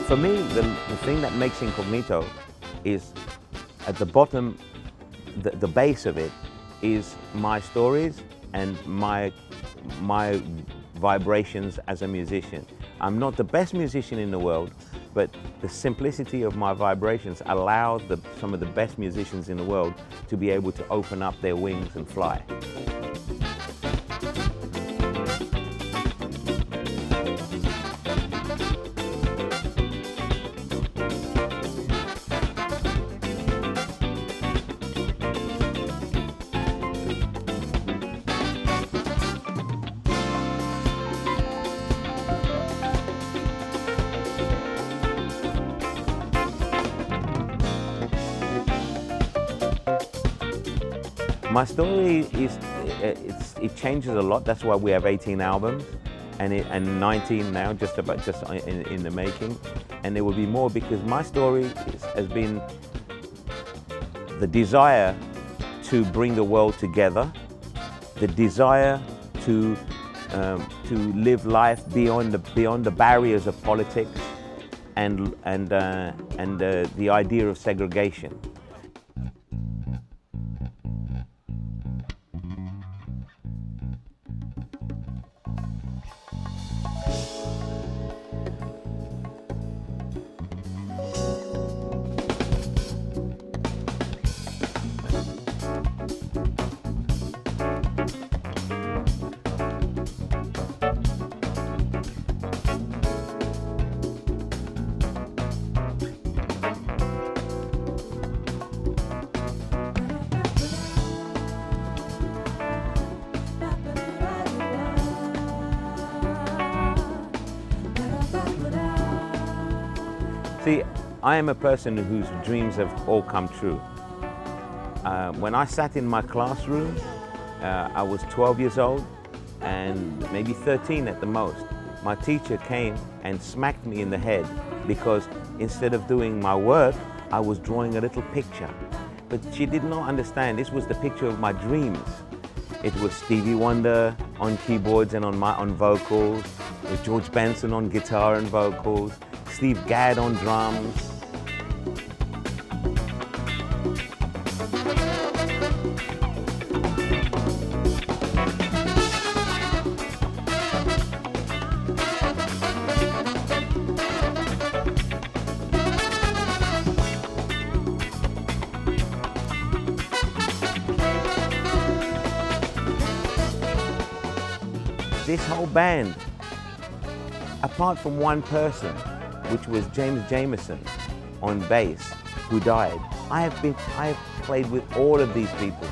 For me, the thing that makes incognito is at the bottom, the base of it is my stories and my vibrations as a musician. I'm not the best musician in the world, but the simplicity of my vibrations allow some of the best musicians in the world to be able to open up their wings and fly. My story is, it changes a lot. That's why we have 18 albums and 19 now, just in the making. And there will be more because my story has been the desire to bring the world together, the desire to live life beyond the barriers of politics and the idea of segregation. See, I am a person whose dreams have all come true. When I sat in my classroom, I was 12 years old and maybe 13 at the most. My teacher came and smacked me in the head because instead of doing my work, I was drawing a little picture. But she did not understand this was the picture of my dreams. It was Stevie Wonder on keyboards and on vocals, with George Benson on guitar and vocals, Steve Gadd on drums. This whole band, apart from one person, which was James Jamerson on bass, who died, I have played with all of these people.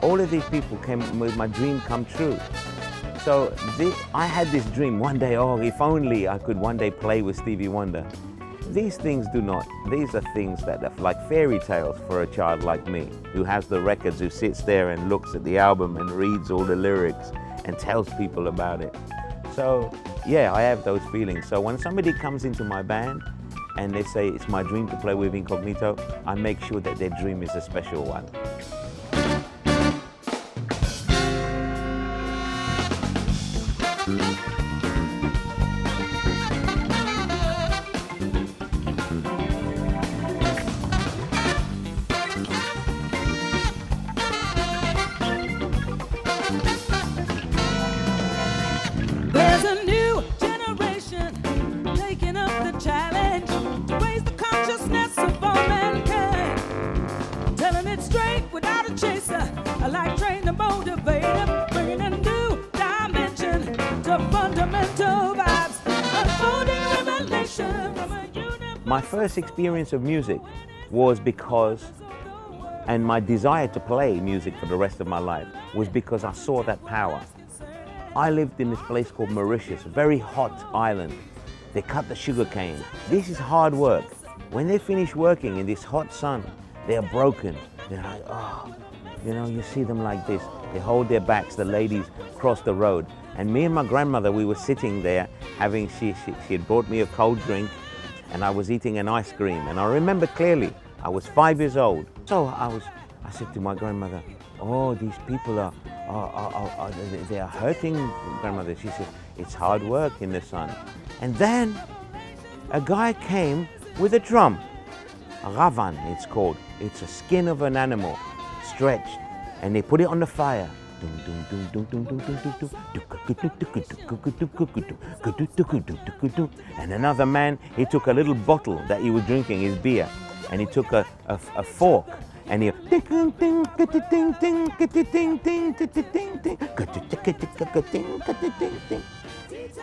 All of these people came with my dream come true. So I had this dream one day, oh, if only I could one day play with Stevie Wonder. These things do not, these are things that are like fairy tales for a child like me, who has the records, who sits there and looks at the album and reads all the lyrics and tells people about it. So yeah, I have those feelings. So when somebody comes into my band and they say it's my dream to play with Incognito, I make sure that their dream is a special one. There's a new generation taking up the challenge to raise the consciousness of all mankind. Telling it straight without a chaser, I like train the motivator, bringing a new dimension to fundamental vibes, unfolding revelation from a universe. My first experience of music was because, and my desire to play music for the rest of my life, was because I saw that power. I lived in this place called Mauritius, a very hot island. They cut the sugar cane. This is hard work. When they finish working in this hot sun, they are broken. They're like, oh, you know, you see them like this. They hold their backs, the ladies cross the road. And me and my grandmother, we were sitting there having, she had brought me a cold drink and I was eating an ice cream. And I remember clearly, I was 5 years old. So I said to my grandmother, oh, these people they are hurting, grandmother. She said, it's hard work in the sun. And then a guy came with a drum. A ravan, it's called. It's a skin of an animal, stretched, and they put it on the fire. And another man, he took a little bottle that he was drinking, his beer, and he took a fork, and he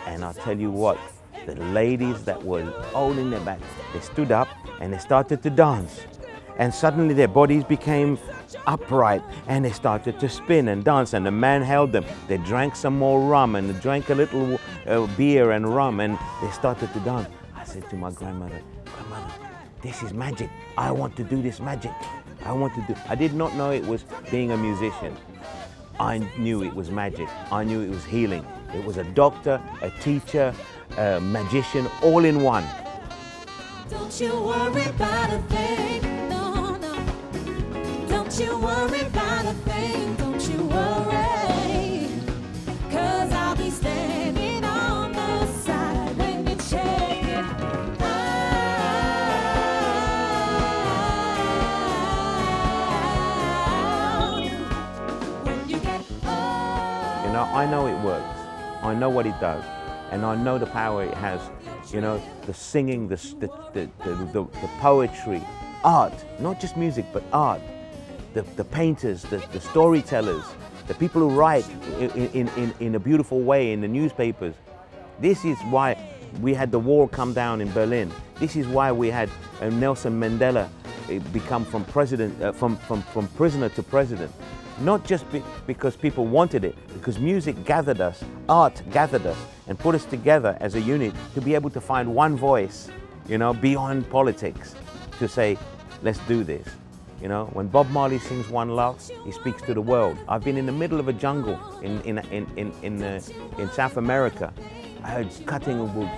and I'll tell you what, the ladies that were holding their back, they stood up and they started to dance. And suddenly their bodies became upright and they started to spin and dance, and the man held them. They drank some more rum and they drank a little beer and rum, and they started to dance. I said to my grandmother, "Grandmother, this is magic. I want to do this magic. I did not know it was being a musician. I knew it was magic. I knew it was healing. It was a doctor, a teacher, a magician, all in one." Don't you worry about a thing, no, no. Don't you worry about a thing, don't you worry. 'Cause I'll be standing on the side when you check it out. When you get home. You know, I know it works. I know what it does, and I know the power it has. You know, the singing, the poetry, art, not just music, but art. The painters, the storytellers, the people who write in a beautiful way in the newspapers. This is why we had the wall come down in Berlin. This is why we had Nelson Mandela become from prisoner to president. Not just because people wanted it, because music gathered us, art gathered us, and put us together as a unit to be able to find one voice, you know, beyond politics, to say, let's do this. You know, when Bob Marley sings One Love, he speaks to the world. I've been in the middle of a jungle in South America. I heard cutting of wood,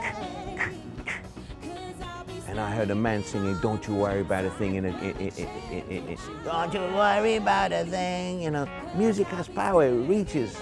and I heard a man singing, "Don't you worry about a thing." Don't you worry about a thing. You know, music has power. It reaches.